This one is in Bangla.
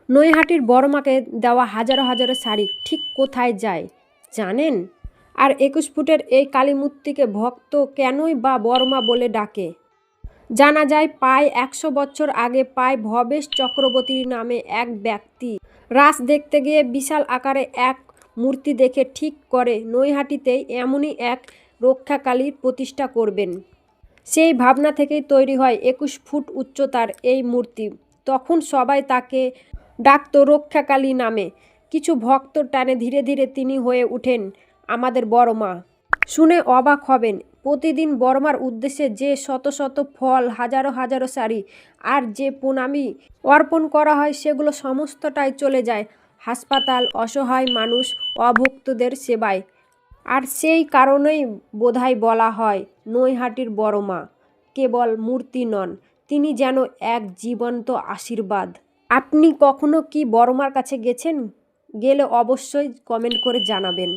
নৈহাটির বড়মাকে দেওয়া হাজারো হাজারো শাড়ি ঠিক কোথায় যায় জানেন? আর 21 ফুটের এই কালীমূর্তিকে ভক্ত কেনই বা বড়মা বলে ডাকে? জানা যায় প্রায় 100 বছর আগে প্রায় ভবেশ চক্রবর্তী নামে এক ব্যক্তি রাস দেখতে গিয়ে বিশাল আকারে এক মূর্তি দেখে ঠিক করে নৈহাটিতেই এমনই এক রক্ষাকালীর প্রতিষ্ঠা করবেন। সেই ভাবনা থেকেই তৈরি হয় 21 ফুট উচ্চতার এই মূর্তি। তখন সবাই তাকে ডাকত রক্ষাকালী নামে। কিছু ভক্ত টানে ধীরে ধীরে তিনি হয়ে ওঠেন আমাদের বড়মা। শুনে অবাক হবেন, প্রতিদিন বড়মার উদ্দেশ্যে যে শত শত ফল, হাজারো হাজারো শাড়ি আর যে প্রণামী অর্পণ করা হয় সেগুলো সমস্তটাই চলে যায় হাসপাতাল, অসহায় মানুষ, অভুক্তদের সেবায়। আর সেই কারণেই বোধহয় বলা হয় নৈহাটির বড়মা কেবল মূর্তি নন, তিনি যেন এক জীবন্ত আশীর্বাদ। আপনি কখনো কি বড়মার কাছে গেছেন? গেলে অবশ্যই কমেন্ট করে জানাবেন।